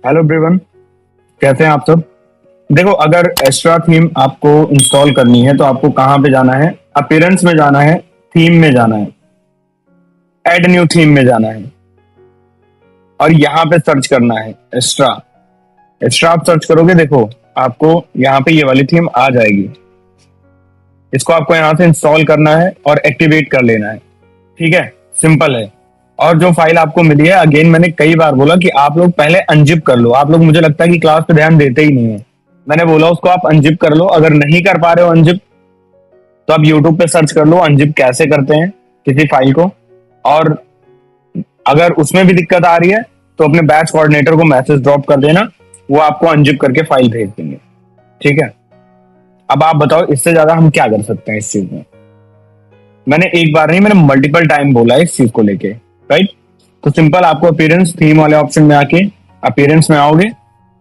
Hello everyone, कैसे हैं आप सब। देखो, अगर एक्स्ट्रा थीम आपको इंस्टॉल करनी है तो आपको कहाँ पे जाना है? अपीयरेंस में जाना है, थीम में जाना है, ऐड न्यू थीम में जाना है और यहाँ पे सर्च करना है एक्स्ट्रा। एक्स्ट्रा आप सर्च करोगे, देखो आपको यहाँ पे ये वाली थीम आ जाएगी। इसको आपको यहाँ से इंस्टॉल करना है और एक्टिवेट कर लेना है। ठीक है, सिंपल है। और जो फाइल आपको मिली है, अगेन मैंने कई बार बोला कि आप लोग पहले अनजिप कर लो। आप लोग, मुझे लगता है कि क्लास पे ध्यान देते ही नहीं है। मैंने बोला उसको आप अनजिप कर लो। अगर नहीं कर पा रहे हो अनजिप, तो आप यूट्यूब पे सर्च कर लो अनजिप कैसे करते हैं किसी फाइल को। और अगर उसमें भी दिक्कत आ रही है तो अपने बैच कोऑर्डिनेटर को मैसेज ड्रॉप कर देना, वो आपको अनजिप करके फाइल भेज देंगे। ठीक है, अब आप बताओ इससे ज्यादा हम क्या कर सकते हैं इस चीज में। मैंने एक बार नहीं, मैंने मल्टीपल टाइम बोला है इस चीज को लेके। राइट, तो सिंपल आपको अपीयरेंस थीम वाले ऑप्शन में आके अपीयरेंस में आओगे।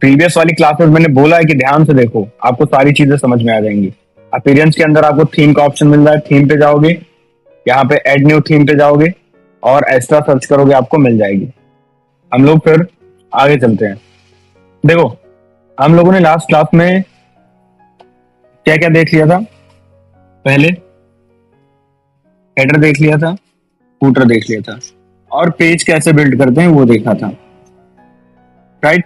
प्रीवियस वाली क्लास में मैंने बोला है कि ध्यान से देखो, आपको सारी चीजें समझ में आ जाएंगी। अपीयरेंस के अंदर आपको थीम का ऑप्शन मिल रहा है, थीम पे जाओगे, यहाँ पे एड न्यू थीम पे जाओगे और एक्स्ट्रा सर्च करोगे, आपको मिल जाएगी। हम लोग फिर आगे चलते हैं। देखो, हम लोगों ने लास्ट क्लास में क्या क्या देख लिया था? पहले हेडर देख लिया था, फूटर देख लिया था और पेज कैसे बिल्ड करते हैं वो देखा था। राइट,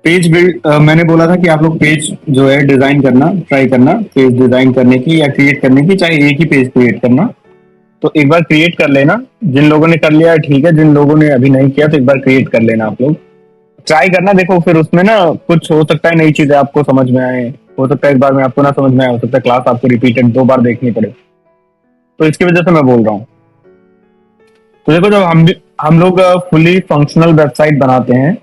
पेज बिल्ड मैंने बोला था कि आप लोग पेज जो है डिजाइन करना, ट्राई करना पेज डिजाइन करने की या क्रिएट करने की, चाहे एक ही पेज क्रिएट करना। तो एक बार क्रिएट कर लेना। जिन लोगों ने कर लिया है ठीक है, जिन लोगों ने अभी नहीं किया तो एक बार क्रिएट कर लेना। आप लोग ट्राई करना। देखो, फिर उसमें ना कुछ हो सकता है नई चीजें आपको समझ में आए, हो सकता है एक बार में आपको ना समझ में आए, हो सकता है क्लास आपको रिपीटेड 2 बार देखनी पड़े। तो इसकी वजह से मैं बोल रहा हूँ। तो देखो, जब हम लोग फुली फंक्शनल वेबसाइट बनाते हैं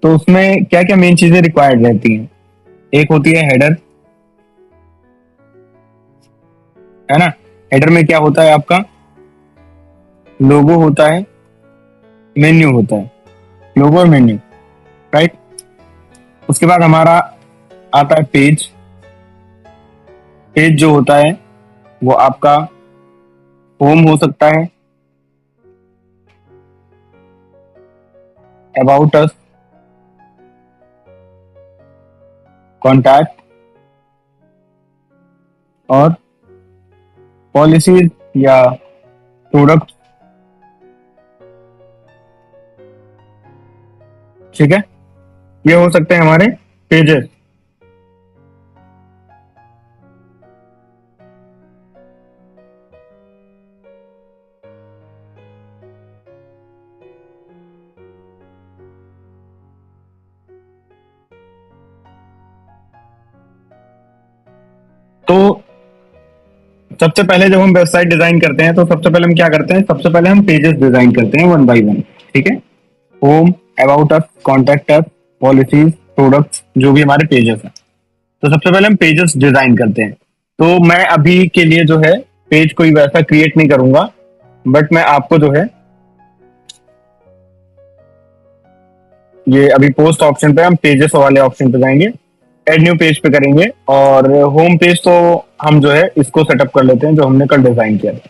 तो उसमें क्या क्या मेन चीजें रिक्वायर्ड रहती हैं। एक होती है हेडर, है ना। हेडर में क्या होता है आपका? लोगो होता है, मेन्यू होता है। लोगो और मेन्यू, राइट। उसके बाद हमारा आता है पेज। पेज जो होता है वो आपका होम हो सकता है, अबाउट अस, कॉन्टैक्ट और पॉलिसीज या प्रोडक्ट। ठीक है, ये हो सकते हैं हमारे पेजेस। तो सबसे पहले जब हम वेबसाइट डिजाइन करते हैं तो सबसे पहले हम क्या करते हैं? सबसे पहले हम पेजेस डिजाइन करते हैं 1 बाय 1। ठीक है, home, about us, contact us, policies, products, जो भी हमारे पेजेस हैं। तो सबसे पहले हम पेजेस डिजाइन करते हैं। तो मैं अभी के लिए जो है पेज कोई वैसा क्रिएट नहीं करूंगा, बट मैं आपको जो है ये अभी पोस्ट ऑप्शन पे हम पेजेस वाले ऑप्शन पे जाएंगे, एड न्यू पेज पे करेंगे और होम पेज तो हम जो है इसको सेटअप कर लेते हैं जो हमने कल डिजाइन किया था,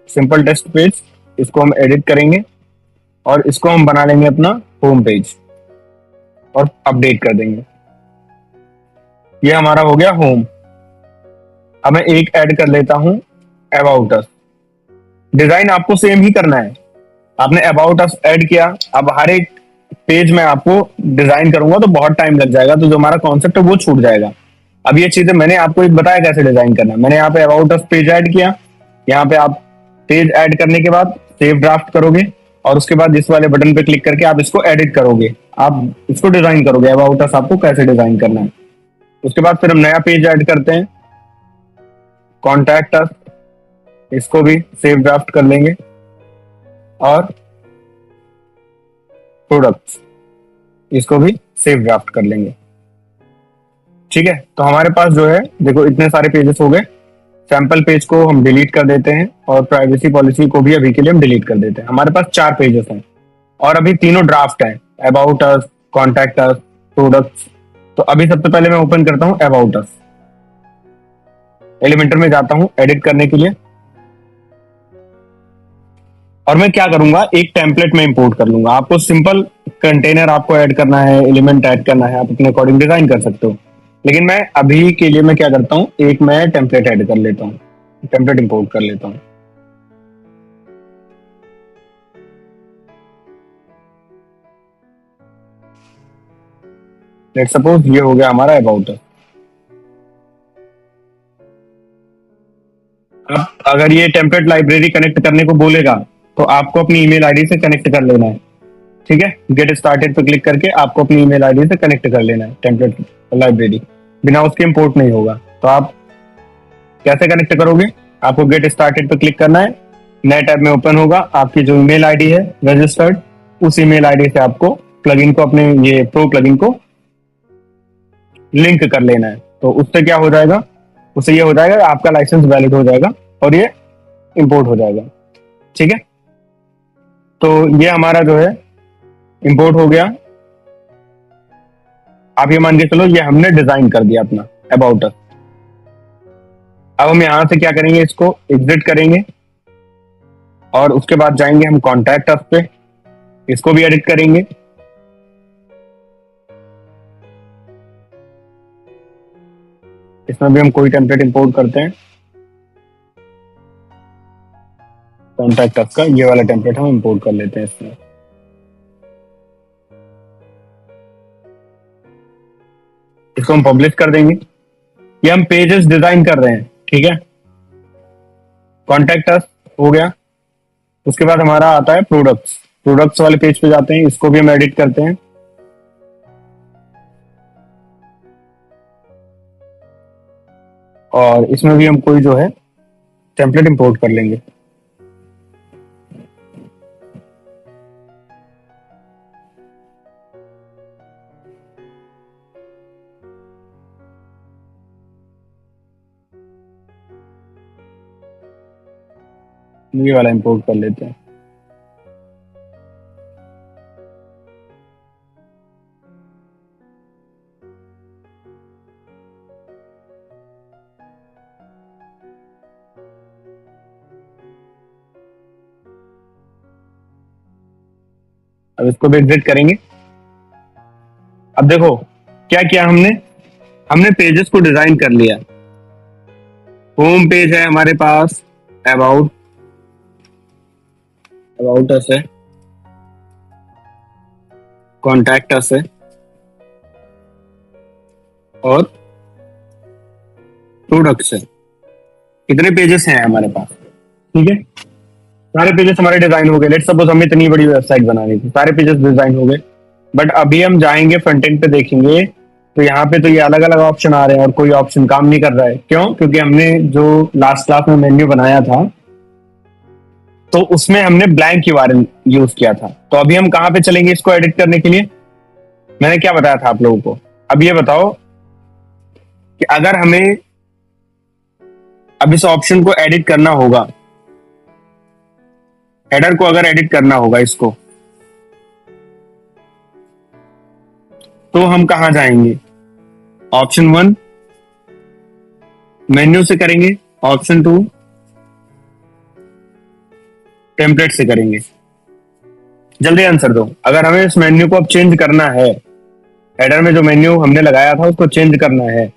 सिंपल टेस्ट पेज। इसको हम एडिट करेंगे और इसको हम बना लेंगे अपना होम पेज और अपडेट कर देंगे। ये हमारा हो गया होम। अब मैं एक ऐड कर लेता हूं, अबाउट अस। डिजाइन आपको सेम ही करना है। आपने अबाउट अस ऐड किया, अब हर एक पेज में आपको डिजाइन करूंगा तो बहुत टाइम लग जाएगा, तो जो हमारा कॉन्सेप्ट है वो छूट जाएगा। अब ये चीजें मैंने आपको एक बताया कैसे डिजाइन करना है। मैंने यहाँ पे अबाउट अस पेज ऐड किया। यहाँ पे आप पेज ऐड करने के बाद सेव ड्राफ्ट करोगे और उसके बाद इस वाले बटन पे क्लिक करके आप इसको एडिट करोगे, आप इसको डिजाइन करोगे अबाउट अस आपको कैसे डिजाइन करना है। उसके बाद फिर हम नया पेज ऐड करते हैं, कॉन्टैक्ट अस। इसको भी सेव ड्राफ्ट कर लेंगे और प्रोडक्ट्स, इसको भी सेव ड्राफ्ट कर लेंगे। ठीक है, तो हमारे पास जो है देखो इतने सारे पेजेस हो गए। सैंपल पेज को हम डिलीट कर देते हैं और प्राइवेसी पॉलिसी को भी अभी के लिए हम डिलीट कर देते हैं। हमारे पास 4 पेजेस हैं और अभी तीनों ड्राफ्ट हैं, about us, contact us, products. तो अभी सबसे पहले मैं ओपन करता हूं अबाउट अस। एलिमेंटर में जाता हूं एडिट करने के लिए और मैं क्या करूंगा, एक टेम्पलेट में इंपोर्ट कर लूंगा। आपको सिंपल कंटेनर आपको ऐड करना है, एलिमेंट ऐड करना है, आप अपने अकॉर्डिंग डिजाइन कर सकते हो। लेकिन मैं अभी के लिए मैं क्या करता हूँ, एक मैं टेम्पलेट ऐड कर लेता हूँ, टेम्पलेट इंपोर्ट कर लेता हूँ। लेट्स सपोज ये हो गया हमारा अबाउट। अब अगर ये टेम्पलेट लाइब्रेरी कनेक्ट करने को बोलेगा तो आपको अपनी ईमेल आईडी से कनेक्ट कर लेना है। ठीक है, गेट स्टार्टेड पे क्लिक करके आपको अपनी ईमेल आईडी से कनेक्ट कर लेना है टेम्पलेट लाइब्रेरी। बिना उसके इंपोर्ट नहीं होगा। तो आप कैसे कनेक्ट करोगे, आपको गेट स्टार्टेड पे क्लिक करना है, नए टैब में ओपन होगा, आपकी जो ईमेल आईडी है रजिस्टर्ड, उस ईमेल आईडी से आपको प्लगइन को, अपने ये प्रो प्लगइन को लिंक कर लेना है। तो उससे क्या हो जाएगा, उससे ये हो जाएगा आपका लाइसेंस वैलिड हो जाएगा और ये इंपोर्ट हो जाएगा। ठीक है, तो ये हमारा जो है इंपोर्ट हो गया। आप ये मान के चलो ये हमने डिजाइन कर दिया अपना अबाउट अस। अब हम यहां से क्या करेंगे, इसको एग्जिट करेंगे और उसके बाद जाएंगे हम कॉन्टैक्ट अस पे, इसको भी एडिट करेंगे। इसमें भी हम कोई टेम्पलेट इंपोर्ट करते हैं, कॉन्टैक्ट अस का ये वाला टेम्पलेट हम इंपोर्ट कर लेते हैं इसमें। इसको हम पब्लिश कर देंगे। ये हम पेजेस डिजाइन कर रहे हैं। ठीक है, कॉन्टैक्ट अस हो गया। उसके बाद हमारा आता है प्रोडक्ट्स। प्रोडक्ट्स वाले पेज पे जाते हैं, इसको भी हम एडिट करते हैं। और इसमें भी हम कोई जो है टेम्पलेट इंपोर्ट कर लेंगे। ये वाला इंपोर्ट कर लेते हैं। अब इसको भी एग्जिट करेंगे। अब देखो क्या किया हमने, हमने पेजेस को डिजाइन कर लिया। होम पेज है हमारे पास, अबाउट अबाउट अस है, कॉन्टैक्ट अस है और प्रोडक्ट्स है। कितने पेजेस हैं हमारे पास। ठीक है, सारे पेजेस हमारे डिजाइन हो गए। लेट्स सपोज हमें इतनी बड़ी वेबसाइट बनानी थी, सारे पेजेस डिजाइन हो गए। बट अभी हम जाएंगे फ्रंट एंड पे देखेंगे तो यहाँ पे तो ये अलग अलग ऑप्शन आ रहे हैं और कोई ऑप्शन काम नहीं कर रहा है। क्यों? क्योंकि हमने जो लास्ट क्लास में मेन्यू बनाया था तो उसमें हमने ब्लैंक यूआरएल यूज किया था। तो अभी हम कहाँ पे चलेंगे इसको एडिट करने के लिए, मैंने क्या बताया था आप लोगों को। अब ये बताओ कि अगर हमें अब इस ऑप्शन को एडिट करना होगा, हेडर को अगर एडिट करना होगा इसको, तो हम कहां जाएंगे, ऑप्शन 1 मेन्यू से करेंगे, ऑप्शन 2 टेम्पलेट से करेंगे। जल्दी आंसर दो। अगर हमें इस मेन्यू को अब चेंज करना है, हेडर में जो मेन्यू हमने लगाया था उसको चेंज करना है,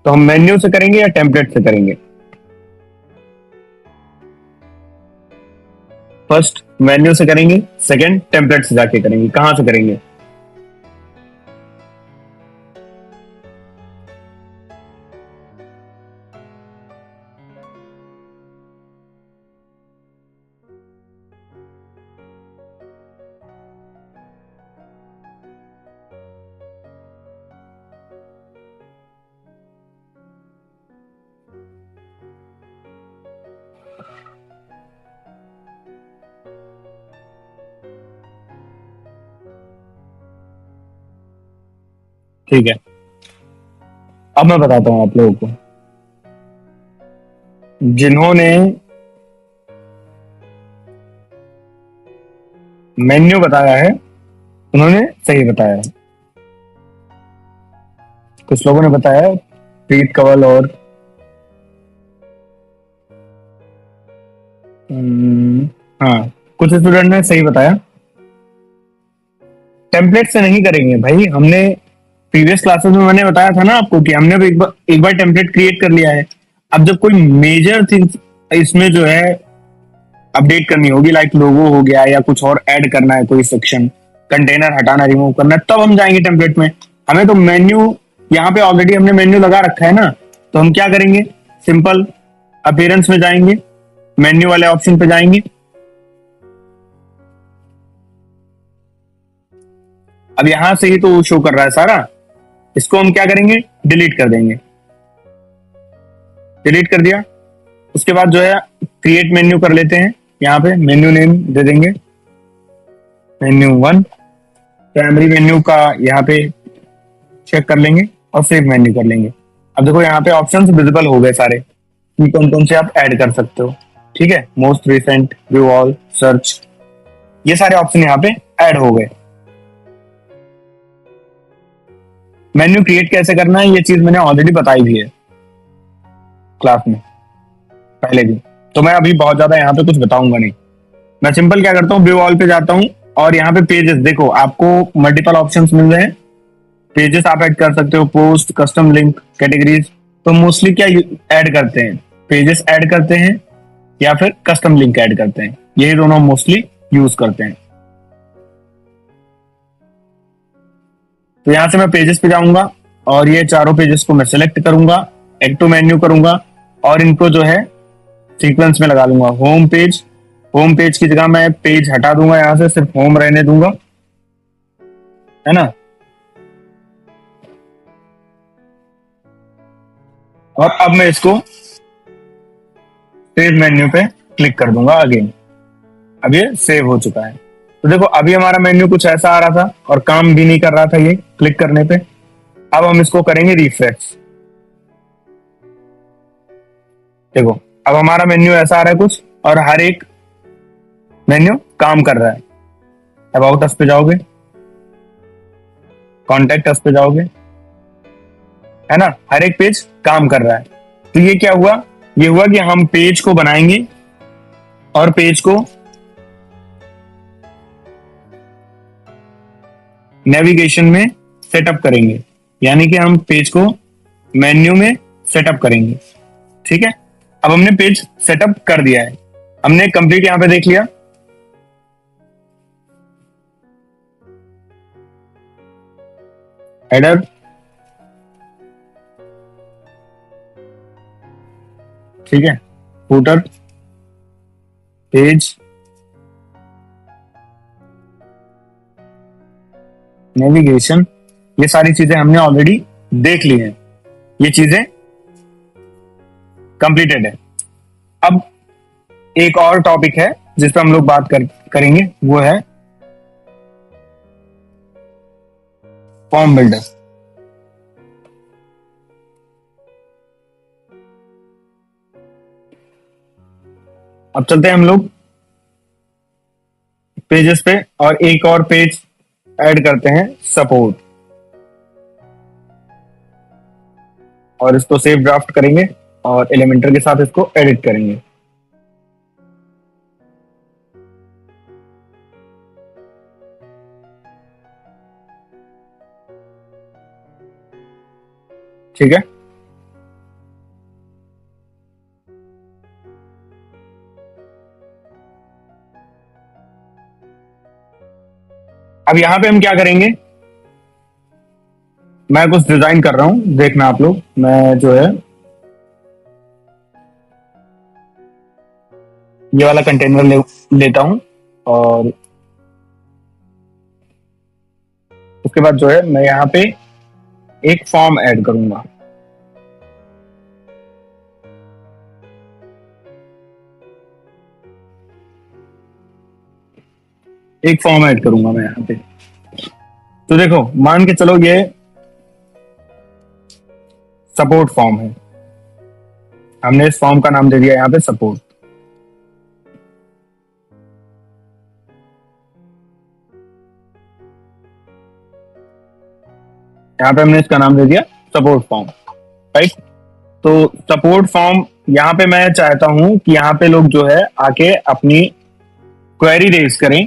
तो हम मेन्यू से करेंगे या टेम्पलेट से करेंगे। फर्स्ट मेन्यू से करेंगे, सेकंड टेम्पलेट से जाके करेंगे। कहां से करेंगे, ठीक है। अब मैं बताता हूं आप लोगों को, जिन्होंने मेन्यू बताया है उन्होंने सही बताया है। कुछ लोगों ने बताया प्रीत कंवल और हाँ, कुछ स्टूडेंट ने सही बताया, टेम्पलेट से नहीं करेंगे भाई। हमने प्रीवियस क्लासेस में मैंने बताया था ना आपको कि हमने भी एक बार टेम्पलेट क्रिएट कर लिया है। अब जब कोई मेजर थिंग इसमें जो है अपडेट करनी होगी, लाइक लोगो हो गया या कुछ और ऐड करना है, कोई सेक्शन कंटेनर हटाना रिमूव करना है, तब हम जाएंगे टेम्पलेट में। हमें तो मेन्यू यहाँ पे ऑलरेडी हमने मेन्यू लगा रखा है ना, तो हम क्या करेंगे, सिंपल अपीयरेंस में जाएंगे, मेन्यू वाले ऑप्शन पे जाएंगे। अब यहां से ही तो शो कर रहा है सारा, इसको हम क्या करेंगे, डिलीट कर देंगे। डिलीट कर दिया, उसके बाद जो है क्रिएट मेन्यू कर लेते हैं। यहाँ पे मेन्यू नेम दे देंगे मेन्यू 1, प्राइमरी मेन्यू का यहाँ पे चेक कर लेंगे और सेव मेन्यू कर लेंगे। अब देखो यहाँ पे ऑप्शंस विजिबल हो गए सारे कि कौन कौन से आप ऐड कर सकते हो। ठीक है, most recent, view all, search, ये सारे ऑप्शन यहाँ पे ऐड हो गए। मेन्यू क्रिएट कैसे करना है ये चीज मैंने ऑलरेडी बताई भी है क्लास में पहले भी, तो मैं अभी बहुत ज्यादा यहाँ पे कुछ बताऊंगा नहीं। मैं सिंपल क्या करता हूँ, व्यू ऑल पे जाता हूँ और यहाँ पे पेजेस, देखो आपको मल्टीपल ऑप्शंस मिल रहे हैं। पेजेस आप ऐड कर सकते हो, पोस्ट, कस्टम लिंक, कैटेगरीज। तो मोस्टली क्या ऐड करते हैं, पेजेस ऐड करते हैं या फिर कस्टम लिंक ऐड करते हैं, यही दोनों मोस्टली यूज करते हैं। तो यहां से मैं पेजेस पे जाऊंगा और ये चारों पेजेस को मैं सिलेक्ट करूंगा, एड टू मेन्यू करूंगा और इनको जो है सीक्वेंस में लगा लूंगा। होम पेज, होम पेज की जगह मैं पेज हटा दूंगा, यहां से सिर्फ होम रहने दूंगा, है ना। और अब मैं इसको सेव मेन्यू पे क्लिक कर दूंगा अगेन। अब ये सेव हो चुका है। तो देखो अभी हमारा मेन्यू कुछ ऐसा आ रहा था और काम भी नहीं कर रहा था ये क्लिक करने पे। अब हम इसको करेंगे रिफ्रेश। देखो अब हमारा मेन्यू ऐसा आ रहा है कुछ और हर एक मेन्यू काम कर रहा है। अबाउट अस पे जाओगे, कॉन्टेक्ट अस पे जाओगे, है ना, हर एक पेज काम कर रहा है। तो ये क्या हुआ, ये हुआ कि हम पेज को बनाएंगे और पेज को नेविगेशन में सेटअप करेंगे, यानी कि हम पेज को मेन्यू में सेटअप करेंगे। ठीक है, अब हमने पेज सेटअप कर दिया है, हमने कंप्लीट यहां पे देख लिया। हेडर, ठीक है, फूटर, पेज, नेविगेशन, ये सारी चीजें हमने ऑलरेडी देख ली हैं, ये चीजें कंप्लीटेड है। अब एक और टॉपिक है जिस पर हम लोग बात करेंगे, वो है फॉर्म बिल्डर। अब चलते हैं हम लोग पेजेस पे और एक और पेज ऐड करते हैं, सपोर्ट, और इसको सेव ड्राफ्ट करेंगे और एलिमेंटर के साथ इसको एडिट करेंगे। ठीक है, अब यहां पे हम क्या करेंगे, मैं कुछ डिजाइन कर रहा हूं, देखना आप लोग। मैं जो है ये वाला कंटेनर लेता हूं और उसके बाद जो है मैं यहां पे एक फॉर्म ऐड करूंगा। एक फॉर्म ऐड करूंगा मैं यहां पे। तो देखो मान के चलो ये सपोर्ट फॉर्म है, हमने इस फॉर्म का नाम दे दिया यहां पे सपोर्ट। यहां पे हमने इसका नाम दे दिया सपोर्ट फॉर्म, राइट। तो सपोर्ट फॉर्म यहां पे मैं चाहता हूं कि यहां पे लोग जो है आके अपनी क्वेरी रेज करें।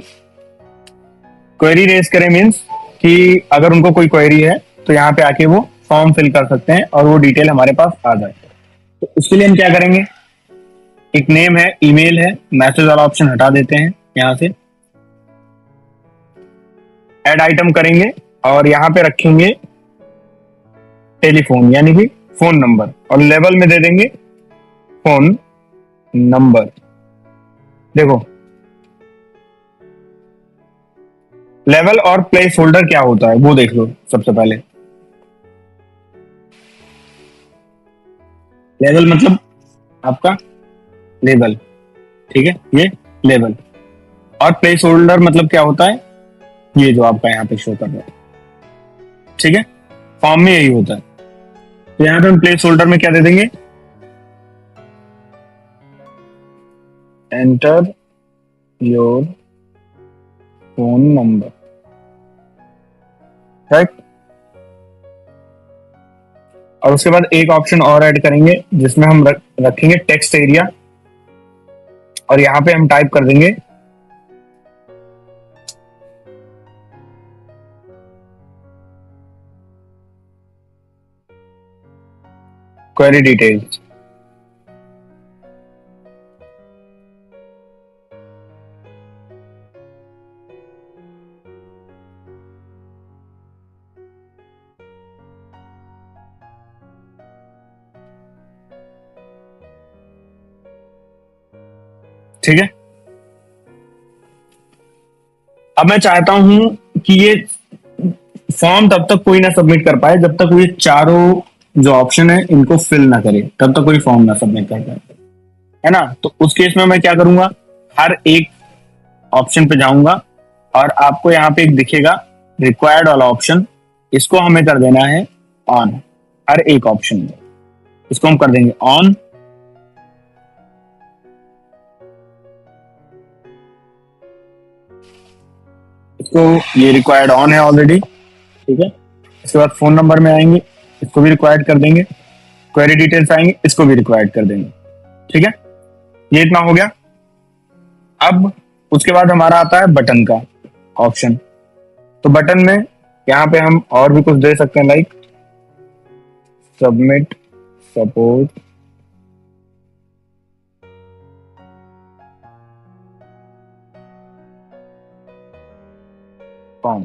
क्वेरी रेज करें मीन्स कि अगर उनको कोई क्वेरी है तो यहाँ पे आके वो फॉर्म फिल कर सकते हैं और वो डिटेल हमारे पास आ जाए। तो उसके लिए हम क्या करेंगे, एक नेम है, ईमेल है, मैसेज वाला ऑप्शन हटा देते हैं यहाँ से, ऐड आइटम करेंगे और यहाँ पे रखेंगे टेलीफोन यानी कि फोन नंबर, और लेवल में दे देंगे फोन नंबर। देखो लेवल और प्लेस होल्डर क्या होता है वो देख लो। सबसे पहले लेवल मतलब आपका लेवल, ठीक है, ये लेवल। और प्लेस होल्डर मतलब क्या होता है, ये जो आपका यहाँ पे शो कर रहा है, ठीक है, फॉर्म में यही होता है। तो यहाँ पे हम प्लेस होल्डर में क्या दे देंगे, enter your phone number, right. और उसके बाद एक ऑप्शन और ऐड करेंगे जिसमें हम रखेंगे टेक्स्ट एरिया, और यहां पे हम टाइप कर देंगे क्वेरी डिटेल्स। ठीक है, अब मैं चाहता हूं कि ये फॉर्म तब तक कोई ना सबमिट कर पाए जब तक वो ये चारों जो ऑप्शन है इनको फिल ना करे, तब तक कोई फॉर्म ना सबमिट कर पाए, है ना। तो उस केस में मैं क्या करूंगा, हर एक ऑप्शन पे जाऊंगा और आपको यहाँ पे एक दिखेगा रिक्वायर्ड वाला ऑप्शन, इसको हमें कर देना है ऑन। हर एक ऑप्शन में इसको हम कर देंगे ऑन। इसको ये रिक्वायर्ड ऑन है ऑलरेडी, ठीक है। इसके बाद फोन नंबर में आएंगे, इसको भी रिक्वायर्ड कर देंगे। क्वेरी डिटेल्स आएंगे, इसको भी रिक्वायर्ड कर देंगे, ठीक है। ये इतना हो गया। अब उसके बाद हमारा आता है बटन का ऑप्शन। तो बटन में यहाँ पे हम और भी कुछ दे सकते हैं, लाइक सबमिट सपोर्ट फॉर्म,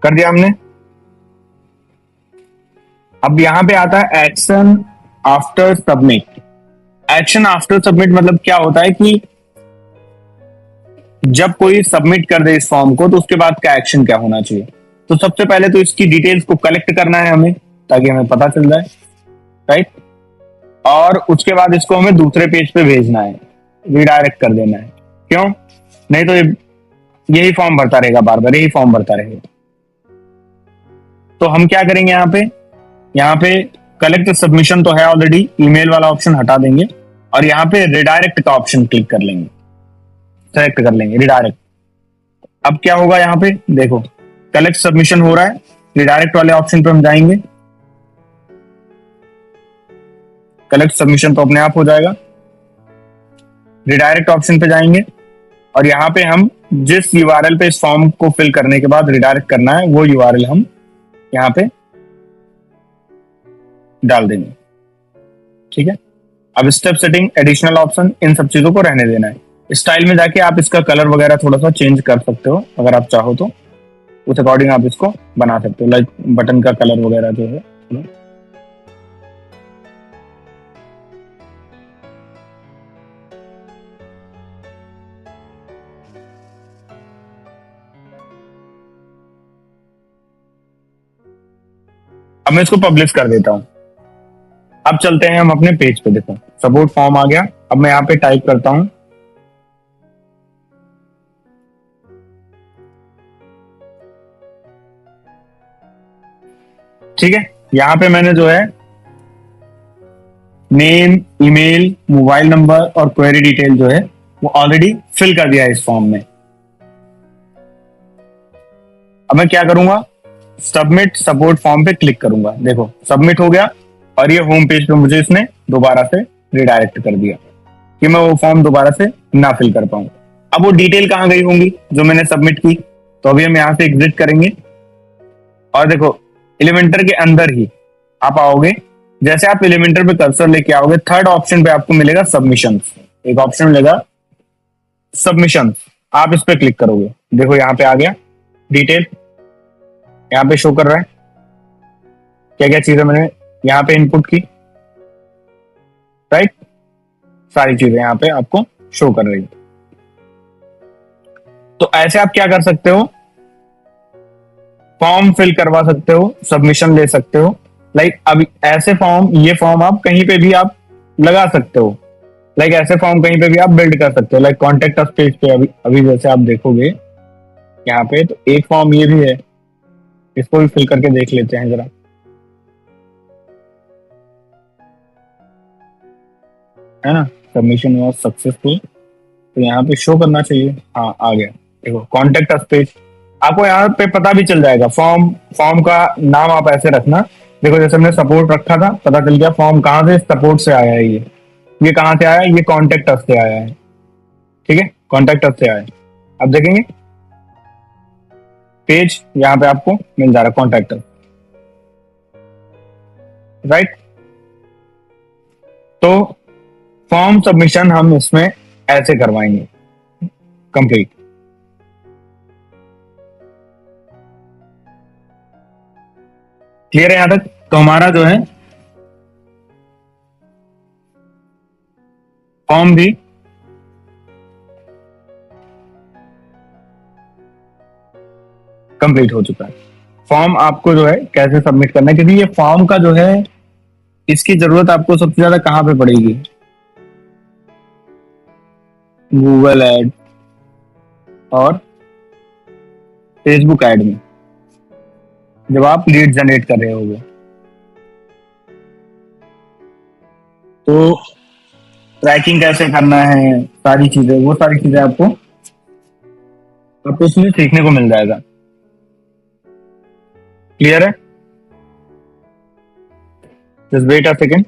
कर दिया हमने। अब यहां पे आता है action after submit. Action after submit मतलब क्या होता है कि जब कोई सबमिट कर दे इस फॉर्म को तो उसके बाद का एक्शन क्या होना चाहिए। तो सबसे पहले तो इसकी डिटेल्स को कलेक्ट करना है हमें, ताकि हमें पता चल जाए, राइट। और उसके बाद इसको हमें दूसरे पेज पे भेजना है, रिडायरेक्ट कर देना है। क्यों, नहीं तो यही फॉर्म भरता रहेगा, बार बार यही फॉर्म भरता रहेगा। तो हम क्या करेंगे, यहाँ पे कलेक्ट सबमिशन तो है ऑलरेडी, ईमेल वाला ऑप्शन हटा देंगे और यहाँ पे रिडायरेक्ट का ऑप्शन क्लिक कर लेंगे, सेलेक्ट कर लेंगे रिडायरेक्ट। अब क्या होगा, यहाँ पे देखो कलेक्ट सबमिशन हो रहा है, रिडायरेक्ट वाले ऑप्शन पे हम जाएंगे, कलेक्ट सबमिशन तो अपने आप हो जाएगा। रिडायरेक्ट ऑप्शन पे जाएंगे और यहाँ पे हम जिस यूआरएल पे इस फॉर्म को फिल करने के बाद रिडायरेक्ट करना है वो यूआरएल हम यहाँ पे डाल देंगे, ठीक है। अब स्टेप सेटिंग, एडिशनल ऑप्शन, इन सब चीजों को रहने देना है। स्टाइल में जाके आप इसका कलर वगैरह थोड़ा सा चेंज कर सकते हो, अगर आप चाहो तो उस अकॉर्डिंग आप इसको बना सकते हो, लाइक बटन का कलर वगैरह जो है। अब मैं इसको पब्लिश कर देता हूं। अब चलते हैं हम अपने पेज पे, देखो सपोर्ट फॉर्म आ गया। अब मैं यहाँ पे टाइप करता हूं ठीक है। यहाँ पे मैंने जो है नेम, ईमेल, मोबाइल नंबर और क्वेरी डिटेल जो है वो ऑलरेडी फिल कर दिया है इस फॉर्म में। अब मैं क्या करूंगा, सबमिट सपोर्ट फॉर्म पे क्लिक करूंगा। देखो सबमिट हो गया और ये होम पेज पे मुझे इसने दोबारा से रिडायरेक्ट कर दिया, कि मैं वो फॉर्म दोबारा से ना फिल कर पाऊं। अब वो डिटेल कहाँ गई होंगी जो मैंने सबमिट की, तो अभी हम यहाँ से एग्जिट करेंगे और देखो एलिमेंटर के अंदर ही आप आओगे। जैसे आप एलिमेंटर पे कर्सर लेके आओगे, थर्ड ऑप्शन पे आपको मिलेगा सबमिशन, एक ऑप्शन मिलेगा सबमिशन, आप इस पे क्लिक करोगे। देखो यहाँ पे आ गया डिटेल, यहाँ पे शो कर रहा है क्या क्या चीजें मैंने यहाँ पे इनपुट की, राइट। सारी चीजें यहाँ पे आपको शो कर रही है। तो ऐसे आप क्या कर सकते हो, फॉर्म फिल करवा सकते हो, सबमिशन ले सकते हो। लाइक अभी ऐसे फॉर्म, ये फॉर्म आप कहीं पे भी आप लगा सकते हो। लाइक ऐसे फॉर्म कहीं पे भी आप बिल्ड कर सकते हो। लाइक कॉन्टेक्ट अस पेज पे अभी अभी जैसे आप देखोगे यहाँ पे, तो एक फॉर्म ये भी है, इसको भी फिल करके देख लेते हैं जरा। है ना, सबमिशन वाज सक्सेसफुल, तो यहाँ पे शो करना चाहिए। हाँ आ गया, देखो कॉन्टेक्ट अस पेज। आपको यहाँ पे पता भी चल जाएगा, फॉर्म फॉर्म का नाम आप ऐसे रखना। देखो जैसे हमने सपोर्ट रखा था, पता चल गया फॉर्म कहाँ से, सपोर्ट से आया है। ये कहाँ से आया है, ये कॉन्टेक्ट अस से आया है। ठीक है, कॉन्टेक्ट अस से आया है। अब देखेंगे पेज यहाँ पे आपको मिल जा रहा है, कॉन्टेक्ट अस, राइट। तो फॉर्म सबमिशन हम इसमें ऐसे करवाएंगे कंप्लीट। क्लियर है यहां तक? तो हमारा जो है फॉर्म भी कंप्लीट हो चुका है। फॉर्म आपको जो है कैसे सबमिट करना है, क्योंकि ये फॉर्म का जो है इसकी जरूरत आपको सबसे ज्यादा कहां पे पड़ेगी, गूगल एड और फेसबुक एड में, जब आप लीड जनरेट कर रहे होगे। तो ट्रैकिंग कैसे करना है, सारी चीजें, वो सारी चीजें आपको इसमें सीखने को मिल जाएगा। क्लियर है? Just wait a second.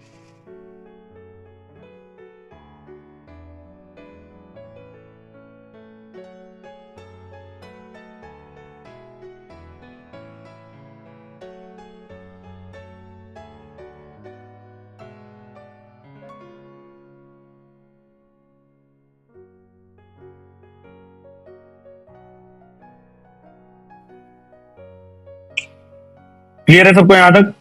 Clear है सबको यहां तक?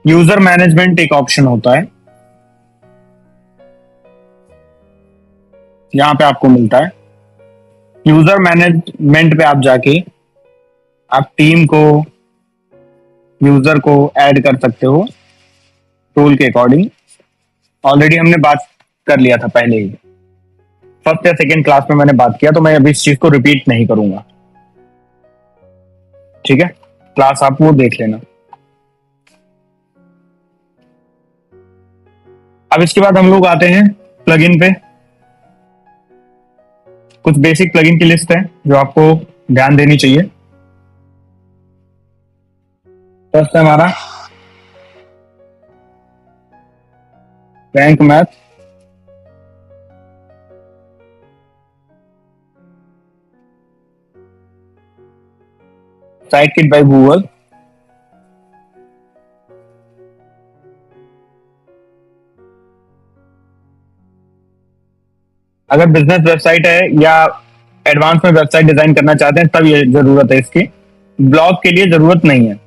यूजर मैनेजमेंट एक ऑप्शन होता है, यहां पे आपको मिलता है। यूजर मैनेजमेंट पे आप जाके आप टीम को, यूजर को ऐड कर सकते हो टूल के अकॉर्डिंग। ऑलरेडी हमने बात कर लिया था पहले ही, फर्स्ट या सेकेंड क्लास में मैंने बात किया, तो मैं अभी इस चीज को रिपीट नहीं करूंगा। ठीक है, क्लास आप वो देख लेना। अब इसके बाद हम लोग आते हैं प्लगइन पे। कुछ बेसिक प्लगइन की लिस्ट है जो आपको ध्यान देनी चाहिए। फर्स्ट है हमारा रैंक मैथ, साइटकिट बाय गूगल। अगर बिजनेस वेबसाइट है या एडवांस में वेबसाइट डिजाइन करना चाहते हैं तब ये जरूरत है इसकी। ब्लॉग के लिए जरूरत नहीं है,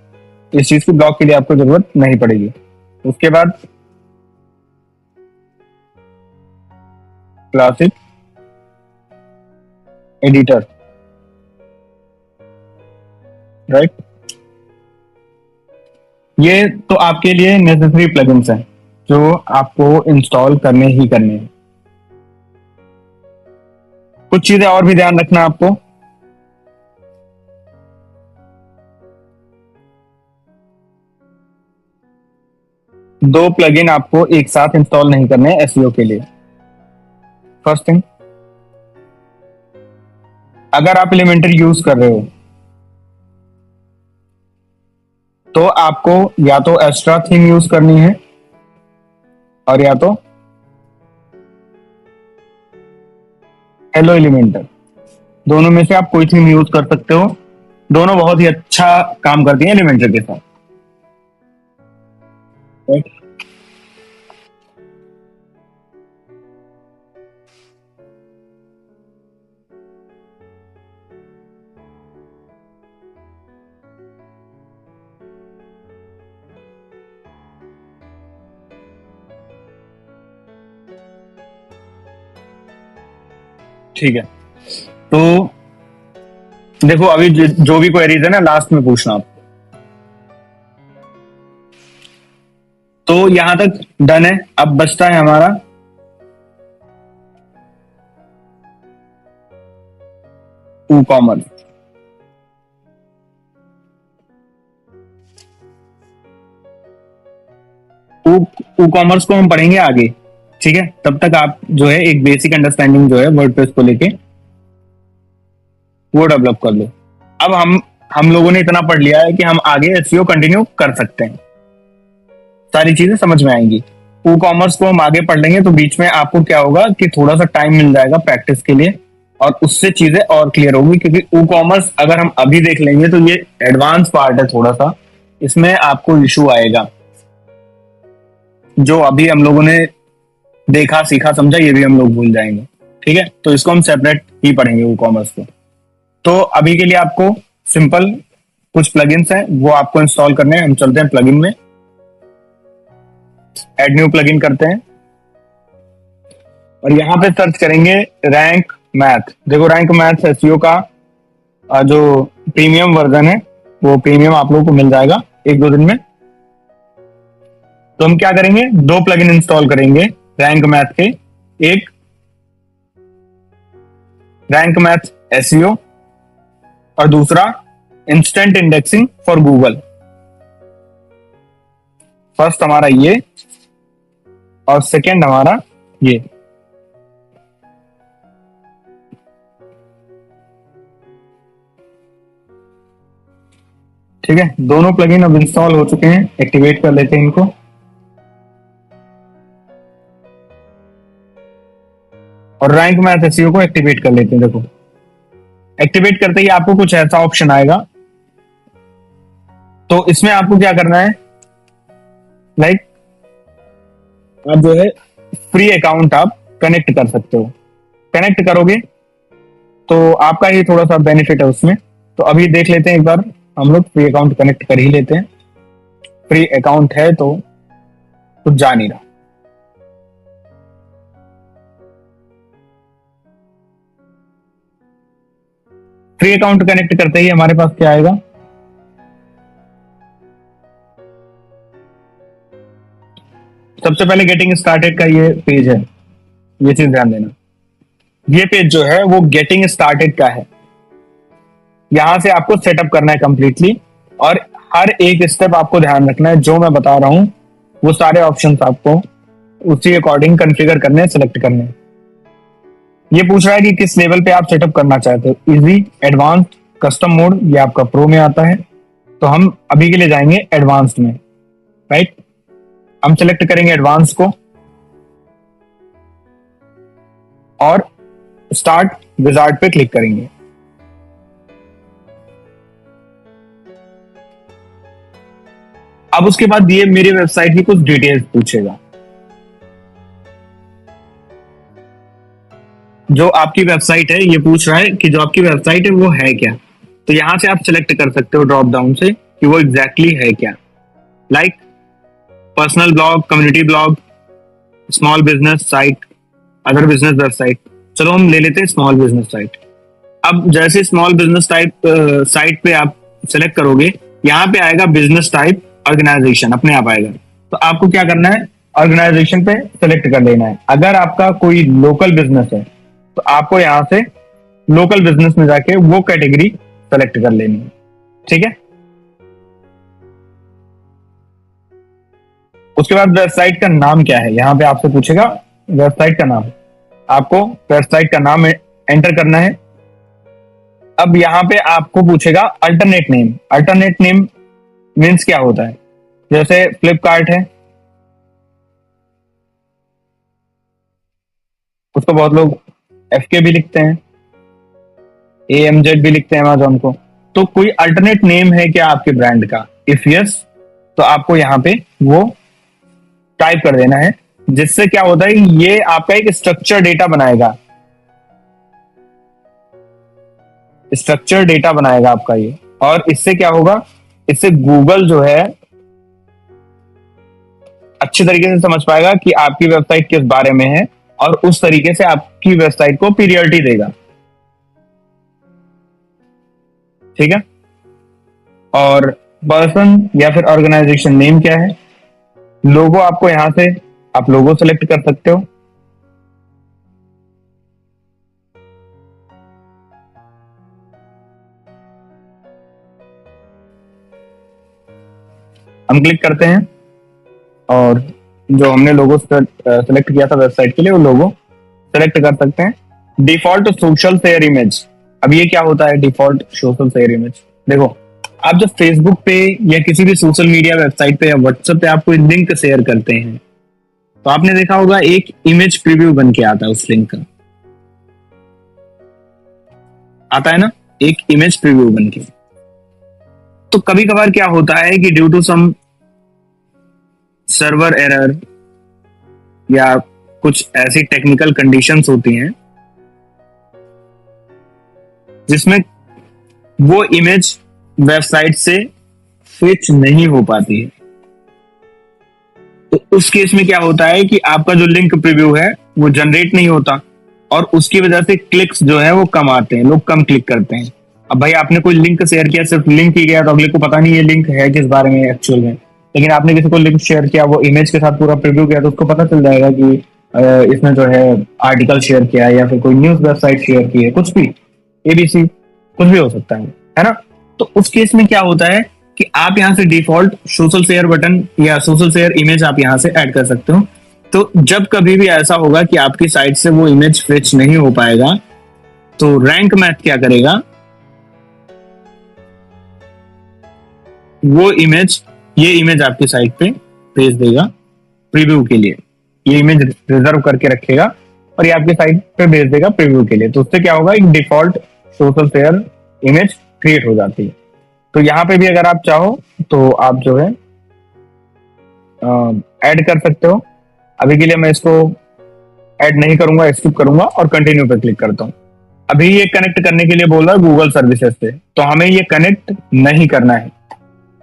इस चीज की ब्लॉग के लिए आपको जरूरत नहीं पड़ेगी। उसके बाद क्लासिक एडिटर, राइट। ये तो आपके लिए नेसेसरी प्लगइन्स हैं जो आपको इंस्टॉल करने ही करने हैं। कुछ चीजें और भी ध्यान रखना आपको। दो प्लगइन आपको एक साथ इंस्टॉल नहीं करने हैं एसईओ के लिए। फर्स्ट थिंग, अगर आप एलिमेंटर यूज कर रहे हो तो आपको या तो एक्स्ट्रा थीम यूज करनी है और या तो हेलो एलिमेंटर। दोनों में से आप कोई थीम यूज कर सकते हो, दोनों बहुत ही अच्छा काम करती हैं एलिमेंटर के साथ। ठीक है, तो देखो अभी जो भी क्वेरीज है ना लास्ट में पूछना आप। तो यहां तक डन है। अब बचता है हमारा ई कॉमर्स। ई कॉमर्स को हम पढ़ेंगे आगे, ठीक है। तब तक आप जो है एक बेसिक अंडरस्टैंडिंग जो है वर्डप्रेस को लेके वो डेवलप कर लो। अब हम लोगों ने इतना पढ़ लिया है कि हम आगे एसईओ कंटिन्यू कर सकते हैं, सारी चीजें समझ में आएंगी। ई कॉमर्स को हम आगे पढ़ लेंगे तो बीच में आपको क्या होगा कि थोड़ा सा टाइम मिल जाएगा प्रैक्टिस के लिए और उससे चीजें और क्लियर होगी। क्योंकि ई कॉमर्स अगर हम अभी देख लेंगे तो ये एडवांस पार्ट है थोड़ा सा, इसमें आपको इशू आएगा। जो अभी हम लोगों ने देखा सीखा समझा ये भी हम लोग भूल जाएंगे, ठीक है। तो इसको हम सेपरेट ही पढ़ेंगे ई कॉमर्स को। तो अभी के लिए आपको सिंपल कुछ प्लगइन्स हैं वो आपको इंस्टॉल करने हैं। हम चलते हैं प्लगइन में, ऐड न्यू प्लगइन करते हैं और यहां पे सर्च करेंगे रैंक मैथ। देखो रैंक मैथ एसईओ का जो प्रीमियम वर्जन है वो प्रीमियम आप लोगों को मिल जाएगा एक दो दिन में। तो हम क्या करेंगे, दो प्लगइन इंस्टॉल करेंगे रैंक मैथ के, एक रैंक मैथ एसईओ और दूसरा instant indexing for Google. First हमारा ये और सेकंड हमारा ये। ठीक है, दोनों प्लगइन अब इंस्टॉल हो चुके हैं। एक्टिवेट कर लेते हैं इनको और रैंक मैथ एसईओ को एक्टिवेट कर लेते हैं। देखो एक्टिवेट करते ही आपको कुछ ऐसा ऑप्शन आएगा। तो इसमें आपको क्या करना है, लाइक आप जो है फ्री अकाउंट आप कनेक्ट कर सकते हो। कनेक्ट करोगे तो आपका ही थोड़ा सा बेनिफिट है उसमें। तो अभी देख लेते हैं एक बार, हम लोग फ्री अकाउंट कनेक्ट कर ही लेते हैं। फ्री अकाउंट है तो कुछ जा नहीं रहा। फ्री अकाउंट कनेक्ट करते ही हमारे पास क्या आएगा, सबसे पहले गेटिंग स्टार्टेड का ये पेज है, ये चीज ध्यान देना। ये पेज जो है वो गेटिंग स्टार्टेड का है। यहां से आपको सेटअप करना है कंप्लीटली और हर एक स्टेप आपको ध्यान रखना है। जो मैं बता रहा हूं वो सारे ऑप्शंस आपको उसी अकॉर्डिंग कॉन्फ़िगर करने हैं, सिलेक्ट करने हैं। ये पूछ रहा है कि किस लेवल पे आप सेटअप करना चाहते हो, इजी, एडवांस्ड, कस्टम मोड, ये आपका प्रो में आता है। तो हम अभी के लिए जाएंगे एडवांस्ड में, राइट। हम सेलेक्ट करेंगे एडवांस को और स्टार्ट विजार्ड पे क्लिक करेंगे। अब उसके बाद ये मेरी वेबसाइट की कुछ डिटेल्स पूछेगा। जो आपकी वेबसाइट है ये पूछ रहा है कि जो आपकी वेबसाइट है वो है क्या। तो यहां से आप सिलेक्ट कर सकते हो ड्रॉप डाउन से कि वो एग्जैक्टली है क्या। Like personal blog, community blog, small business site, other business website. चलो हम ले लेते हैं स्मॉल बिजनेस साइट। अब जैसे स्मॉल बिजनेस टाइप साइट पे आप सिलेक्ट करोगे, यहाँ पे आएगा बिजनेस टाइप ऑर्गेनाइजेशन, अपने आप आएगा। तो आपको क्या करना है, ऑर्गेनाइजेशन पे सिलेक्ट कर लेना है। अगर आपका कोई लोकल बिजनेस है तो आपको यहाँ से लोकल बिजनेस में जाके वो कैटेगरी सेलेक्ट कर लेनी है। ठीक है, उसके बाद वेबसाइट का नाम क्या है, यहाँ पे आपसे पूछेगा वेबसाइट का नाम, आपको वेबसाइट का नाम एंटर करना है। अब यहाँ पे आपको पूछेगा alternate name. Alternate name means क्या होता है, जैसे फ्लिपकार्ट है, उसको बहुत लोग FK भी लिखते हैं, AMZ भी लिखते हैं अमेजोन को। तो कोई अल्टरनेट नेम है क्या आपके ब्रांड का? इफ यस, तो आपको यहाँ पे वो टाइप कर देना है, जिससे क्या होता है, ये आपका एक स्ट्रक्चर डेटा बनाएगा, स्ट्रक्चर डेटा बनाएगा आपका ये। और इससे क्या होगा, इससे गूगल जो है अच्छे तरीके से समझ पाएगा कि आपकी वेबसाइट किस बारे में है, और उस तरीके से आपकी वेबसाइट को पीरियॉरिटी देगा। ठीक है, और पर्सन या फिर ऑर्गेनाइजेशन नेम क्या है, लोगो आपको यहां से आप लोगो सेलेक्ट कर सकते हो। हम क्लिक करते हैं और जो हमने लोगो सेलेक्ट किया था वेबसाइट के लिए, वो लोगो सेलेक्ट कर सकते हैं। डिफॉल्ट सोशल शेयर इमेज, अब ये क्या होता है डिफॉल्ट सोशल शेयर इमेज? देखो, आप जब फेसबुक पे या किसी भी सोशल मीडिया वेबसाइट पे या व्हाट्सएप पे आप कोई लिंक शेयर करते हैं, तो आपने देखा होगा एक इमेज प्रीव्यू बन के आता है उस लिंक का, आता है ना, एक इमेज प्रीव्यू बन के। तो कभी कभार क्या होता है कि due to some server error या कुछ ऐसी टेक्निकल कंडीशंस होती हैं जिसमें वो इमेज वेबसाइट से स्विच नहीं हो पाती है। तो उस केस में क्या होता है कि आपका जो लिंक प्रीव्यू है वो जनरेट नहीं होता, और उसकी वजह से क्लिक्स जो है वो कम आते हैं, लोग कम क्लिक करते हैं। अब भाई आपने कोई लिंक शेयर किया, सिर्फ लिंक ही गया, तो अगले को पता नहीं ये लिंक है किस बारे में एक्चुअल में। लेकिन आपने किसी को लिंक शेयर किया, वो इमेज के साथ पूरा प्रीव्यू किया, तो उसको पता चल जाएगा कि इसने जो है आर्टिकल शेयर किया है या फिर कोई न्यूज वेबसाइट शेयर की है, कुछ भी, ABC कुछ भी हो सकता है ना। तो उस केस में क्या होता है कि आप यहां से डिफॉल्ट सोशल शेयर बटन या सोशल शेयर इमेज आप यहां से ऐड कर सकते हो। तो जब कभी भी ऐसा होगा कि आपकी साइट से वो इमेज फिच नहीं हो पाएगा, तो रैंक मैथ क्या करेगा, वो इमेज, ये इमेज आपकी साइट पे भेज देगा प्रीव्यू के लिए, ये इमेज रिजर्व करके रखेगा और ये आपकी साइट पे भेज देगा प्रीव्यू के लिए। तो उससे क्या होगा, एक default social share image create हो जाती है। तो यहाँ पे भी अगर आप चाहो तो आप जो है ऐड कर सकते हो। अभी के लिए मैं इसको ऐड नहीं करूंगा, स्किप करूंगा और कंटिन्यू पे क्लिक करता हूँ। अभी ये कनेक्ट करने के लिए बोल रहा है गूगल सर्विसेज से, तो हमें ये कनेक्ट नहीं करना है,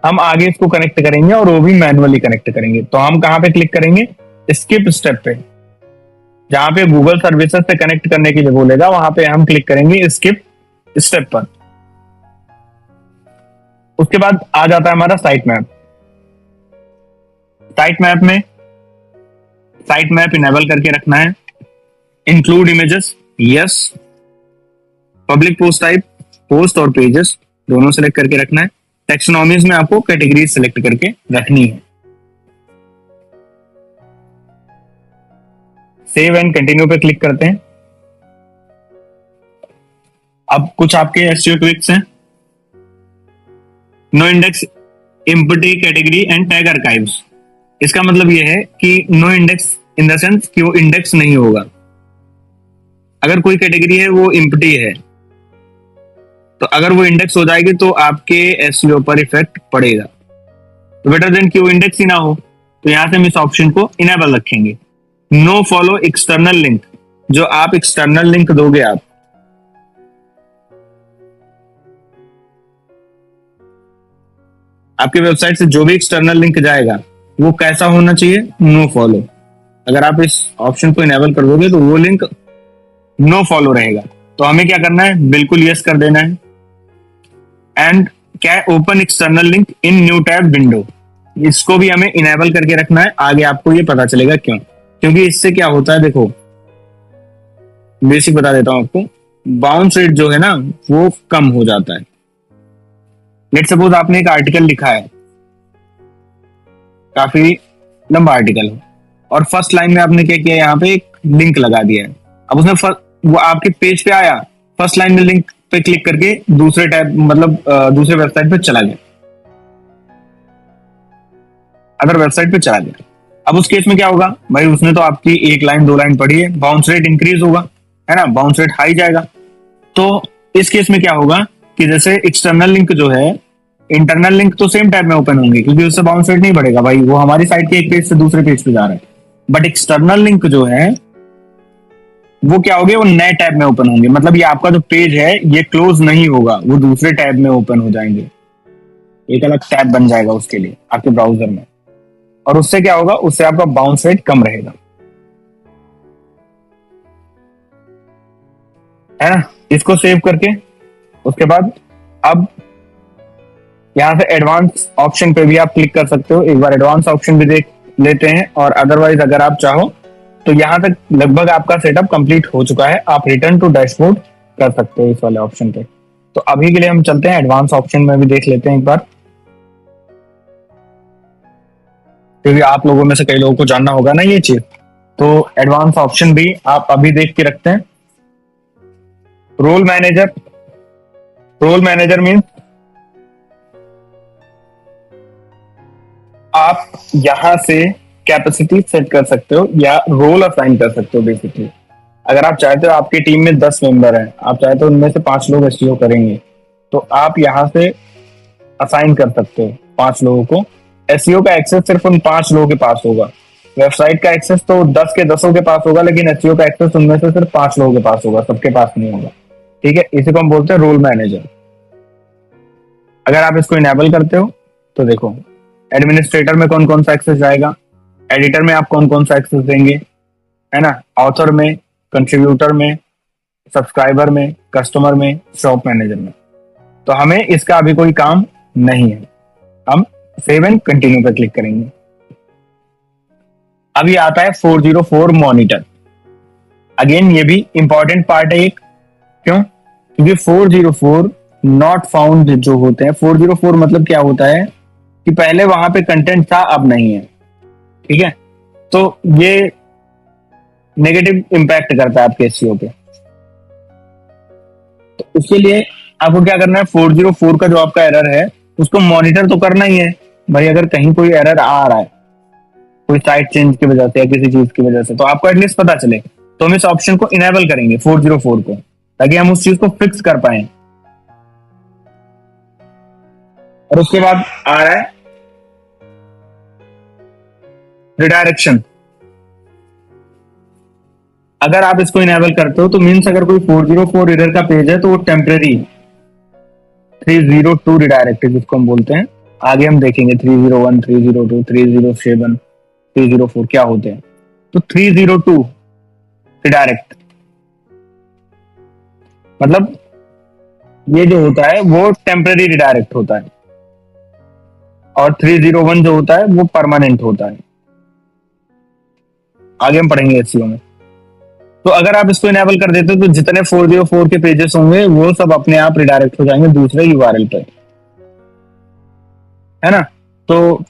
हम आगे इसको कनेक्ट करेंगे और वो भी मैनुअली कनेक्ट करेंगे। तो हम कहां पे क्लिक करेंगे, स्किप स्टेप पे, जहां पे गूगल सर्विसेज से कनेक्ट करने के लिए बोलेगा वहां पे हम क्लिक करेंगे स्किप स्टेप पर। उसके बाद आ जाता है हमारा साइट मैप। साइट मैप में साइट मैप इनेबल करके रखना है। Include images, yes. Public post type, post और पेजेस दोनों सेलेक्ट करके रखना है। टेक्सोनॉमीज में आपको कैटेगरी सेलेक्ट करके रखनी है। सेव एंड कंटिन्यू पे क्लिक करते हैं। अब कुछ आपके एसईओ ट्रिक्स हैं। No index empty category and tag archives. इसका मतलब यह है कि no index in the sense कि वो इंडेक्स नहीं होगा। अगर कोई कैटेगरी है वो एम्प्टी है, तो अगर वो इंडेक्स हो जाएगी तो आपके एसईओ पर इफेक्ट पड़ेगा। तो बेटर देन कि वो इंडेक्स ही ना हो, तो यहां से हम इस ऑप्शन को इनेबल रखेंगे। नो फॉलो एक्सटर्नल लिंक, जो आप एक्सटर्नल लिंक दोगे आप, आपकी वेबसाइट से जो भी एक्सटर्नल लिंक जाएगा वो कैसा होना चाहिए, नो फॉलो। अगर आप इस ऑप्शन को इनेबल कर दोगे तो वो लिंक नो फॉलो रहेगा। तो हमें क्या करना है, बिल्कुल यस कर देना है। एंड क्या है, open external link in new tab window, इसको भी हमें इनेबल करके रखना है। आगे आपको ये पता चलेगा क्यों, क्योंकि इससे क्या होता है, देखो बेसिक बता देता हूं आपको। बाउंस रेट जो है ना वो कम हो जाता है। लेट सपोज आपने एक आर्टिकल लिखा है, काफी लंबा आर्टिकल है, और फर्स्ट लाइन में आपने क्या किया, यहाँ पे एक लिंक लगा दिया है। अब उसने वो आपके पेज पे आया, फर्स्ट लाइन में लिंक पे क्लिक करके दूसरे टैब मतलब दूसरे वेबसाइट पे चला गया, अदर वेबसाइट पे चला गया। अब उस केस में क्या होगा भाई, उसने तो आपकी एक लाइन दो लाइन पढ़ी है, बाउंस रेट इंक्रीज होगा, है ना, बाउंस रेट हाई जाएगा। तो इस केस में क्या होगा कि जैसे एक्सटर्नल लिंक जो है, इंटरनल लिंक तो सेम टैब में ओपन होंगे क्योंकि उससे बाउंस रेट नहीं बढ़ेगा भाई, वो हमारी साइट के एक पेज से दूसरे पेज पे जा रहा है। बट एक्सटर्नल लिंक जो है वो क्या होगे, वो नए टैब में ओपन होंगे, मतलब ये आपका जो पेज है ये क्लोज नहीं होगा, वो दूसरे टैब में ओपन हो जाएंगे, एक अलग टैब बन जाएगा उसके लिए आपके ब्राउजर में। और उससे क्या होगा, उससे आपका बाउंस रेट कम रहेगा, है ना। इसको सेव करके उसके बाद अब यहाँ से एडवांस ऑप्शन पे भी आप क्लिक कर सकते हो, एक बार एडवांस ऑप्शन भी देख लेते हैं। और अदरवाइज अगर आप चाहो तो यहाँ तक लगभग आपका सेटअप कंप्लीट हो चुका है, आप रिटर्न टू डैशबोर्ड कर सकते हो इस वाले ऑप्शन पे। तो अभी के लिए हम चलते हैं एडवांस ऑप्शन में भी देख लेते हैं एक बार, क्योंकि आप लोगों में से कई लोगों को जानना होगा ना ये चीज। तो एडवांस ऑप्शन भी आप अभी देख के रखते हैं। Role manager, role manager means आप यहां से कैपेसिटी सेट कर सकते हो या रोल असाइन कर सकते हो बेसिकली। अगर आप चाहते हो आपकी टीम में 10 मेंबर हैं, आप चाहते हो उनमें से 5 लोग एसईओ करेंगे, तो आप यहां से असाइन कर सकते हो 5 लोगों को। एसईओ का एक्सेस सिर्फ उन 5 लोगों के पास होगा, वेबसाइट का एक्सेस तो 10 के 10 के पास होगा, लेकिन एसईओ का एक्सेस उनमें से सिर्फ 5 लोगों के पास होगा, सबके पास नहीं होगा। ठीक है, इसी को हम बोलते हैं रोल मैनेजर। अगर आप इसको इनेबल करते हो तो देखो एडमिनिस्ट्रेटर में कौन कौन सा एक्सेस जाएगा, एडिटर में आप कौन कौन सा एक्सेस देंगे, है ना, ऑथर में, कंट्रीब्यूटर में, सब्सक्राइबर में, कस्टमर में, शॉप मैनेजर में। तो हमें इसका अभी कोई काम नहीं है, हम सेव एंड कंटिन्यू पर क्लिक करेंगे। अभी आता है 404 मॉनिटर। अगेन ये भी इंपॉर्टेंट पार्ट है एक, क्यों, क्योंकि 404 नॉट फाउंड जो होते हैं, 404 मतलब क्या होता है कि पहले वहां पे कंटेंट था अब नहीं है। ठीक है, तो ये नेगेटिव इंपैक्ट करता है आपके एसईओ पे। तो उसके लिए आपको क्या करना है, 404 का जो आपका एरर है उसको मॉनिटर तो करना ही है भाई। अगर कहीं कोई एरर आ रहा है कोई साइट चेंज की वजह से या किसी चीज की वजह से, तो आपको एटलीस्ट पता चले। तो हम इस ऑप्शन को इनेबल करेंगे 404 को, ताकि हम उस चीज को फिक्स कर पाए। और उसके बाद आ रहा है रिडायरेक्शन। अगर आप इसको इनेबल करते हो तो मीन्स अगर कोई 404 एरर का पेज है तो वो टेम्परेरी 302 रिडायरेक्ट जिसको हम बोलते हैं, आगे हम देखेंगे 301, 302, 307, 304 क्या होते हैं। तो 302 रिडायरेक्ट मतलब ये जो होता है वो टेम्परेरी रिडायरेक्ट होता है, और 301 जो होता है वो परमानेंट होता है। आगे हम पढ़ेंगे एसईओ में। तो अगर आप इसको इनेबल कर देते हो तो जितने 404 के पेजेस होंगे वो सब अपने आप रिडायरेक्ट हो जाएंगे दूसरे यूआरएल पे, है ना। तो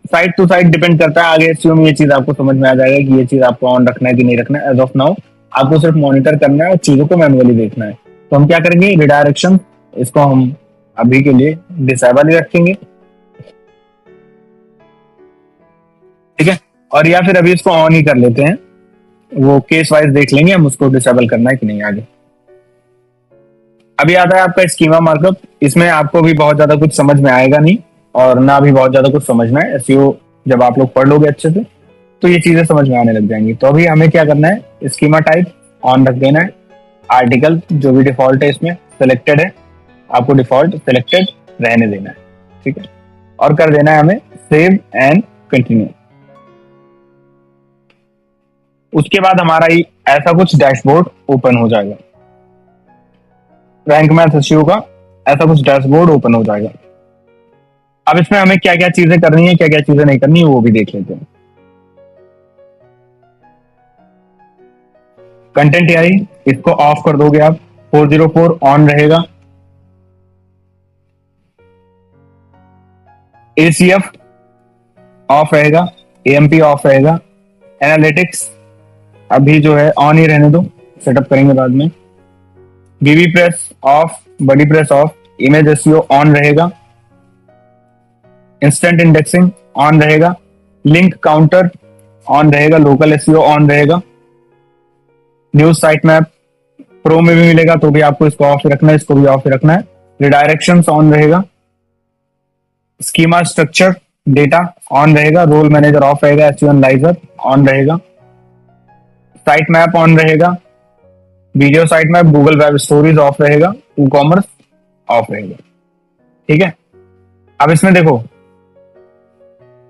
साइट टू साइट डिपेंड करता है, आगे एसईओ में ये चीज आपको समझ में आ जाएगा कि ये चीज आपको ऑन रखना है कि नहीं रखना है। एज ऑफ नाउ आपको सिर्फ मॉनिटर करना है और चीजों को मैनुअली देखना है। तो हम क्या करेंगे, रिडायरेक्शन इसको हम अभी के लिए डिसेबल ही रखेंगे, ठीक है। और या फिर अभी इसको ऑन ही कर लेते हैं, वो केस वाइज देख लेंगे हम उसको डिसेबल करना है कि नहीं आगे। अभी आता है आपका स्कीमा मार्कअप। इसमें आपको भी बहुत ज्यादा कुछ समझ में आएगा नहीं, और ना भी बहुत ज्यादा कुछ समझना है। एसईओ जब आप लोग पढ़ लोगे अच्छे से तो ये चीजें समझ में आने लग जाएंगी। तो अभी हमें क्या करना है, स्कीमा टाइप ऑन रख देना है, आर्टिकल जो भी डिफॉल्ट है इसमें सिलेक्टेड है, आपको डिफॉल्ट सिलेक्टेड रहने देना है, ठीक है। और कर देना है हमें सेव एंड कंटिन्यू। उसके बाद हमारा ही ऐसा कुछ डैशबोर्ड ओपन हो जाएगा, रैंक मैथ एसईओ का ऐसा कुछ डैशबोर्ड ओपन हो जाएगा। अब इसमें हमें क्या क्या चीजें करनी है, क्या क्या चीजें नहीं करनी है, वो भी देख लेते हैं। कंटेंट आई इसको ऑफ कर दोगे आप, 404 ऑन रहेगा। ACF ऑफ रहेगा, AMP ऑफ रहेगा। एनालिटिक्स अभी जो है ऑन ही रहने दो, सेटअप करेंगे बाद में। BB press off, buddy press off. Image SEO on रहेगा। इंस्टेंट इंडेक्सिंग ऑन रहेगा। लिंक काउंटर ऑन रहेगा। लोकल एसईओ ऑन रहेगा। न्यूज साइट मैप प्रो में भी मिलेगा तो भी आपको इसको ऑफ रखना है, इसको भी ऑफ रखना है। रिडायरेक्शंस ऑन रहेगा। स्कीमा स्ट्रक्चर डेटा ऑन रहेगा। रोल मैनेजर ऑफ रहेगा। एसईओ एनालाइजर ऑन रहेगा। साइट मैप ऑन रहेगा। Video site map, Google web stories off रहेगा। ई कॉमर्स ऑफ रहेगा। ठीक है, अब इसमें देखो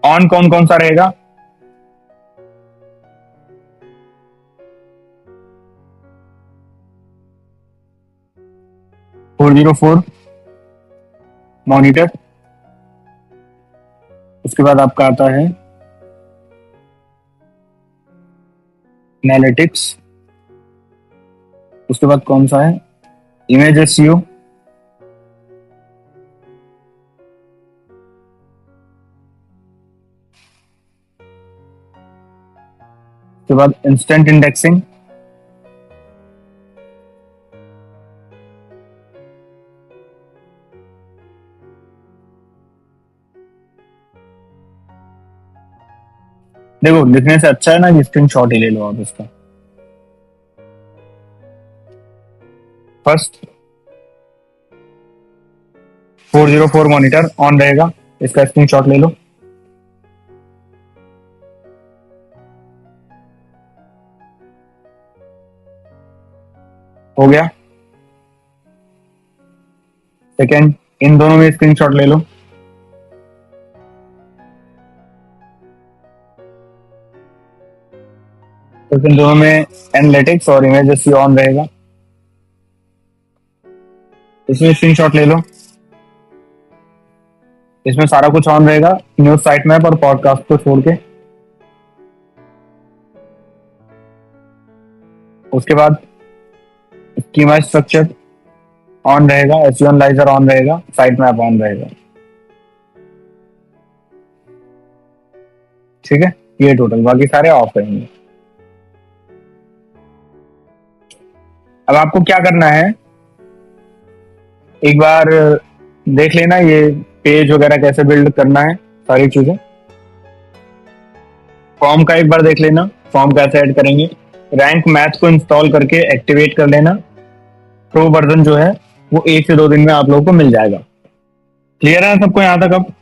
ऑन कौन कौन सा रहेगा। फोर जीरो फोर मॉनिटर, उसके बाद आपका आता है एनालिटिक्स, उसके बाद कौन सा है इमेज एसईओ, उसके बाद इंस्टेंट इंडेक्सिंग, देखो लिखने से अच्छा है ना कि स्क्रीन शॉट ही ले लो आप इसका। फर्स्ट 404 मॉनिटर ऑन रहेगा, इसका स्क्रीन शॉट ले लो। हो गया। सेकेंड, इन दोनों में स्क्रीन शॉट ले लो। तो इन दोनों में एनालिटिक्स और इमेज एसईओ ऑन रहेगा, इसमें स्क्रीनशॉट ले लो। इसमें सारा कुछ ऑन रहेगा, न्यूज साइट मैप और पॉडकास्ट को छोड़ के। उसके बाद स्कीमा स्ट्रक्चर ऑन रहेगा, एसईओ एनालाइजर ऑन रहेगा, साइट मैप ऑन रहेगा। ठीक है, ये टोटल, बाकी सारे ऑफ रहेंगे। अब आपको क्या करना है, एक बार देख लेना ये पेज वगैरह कैसे बिल्ड करना है, सारी चीजें। फॉर्म का एक बार देख लेना, फॉर्म कैसे ऐड करेंगे। रैंक मैथ को इंस्टॉल करके एक्टिवेट कर लेना। प्रो वर्जन जो है वो 1 से 2 दिन में आप लोगों को मिल जाएगा। क्लियर है सबको यहाँ तक अब?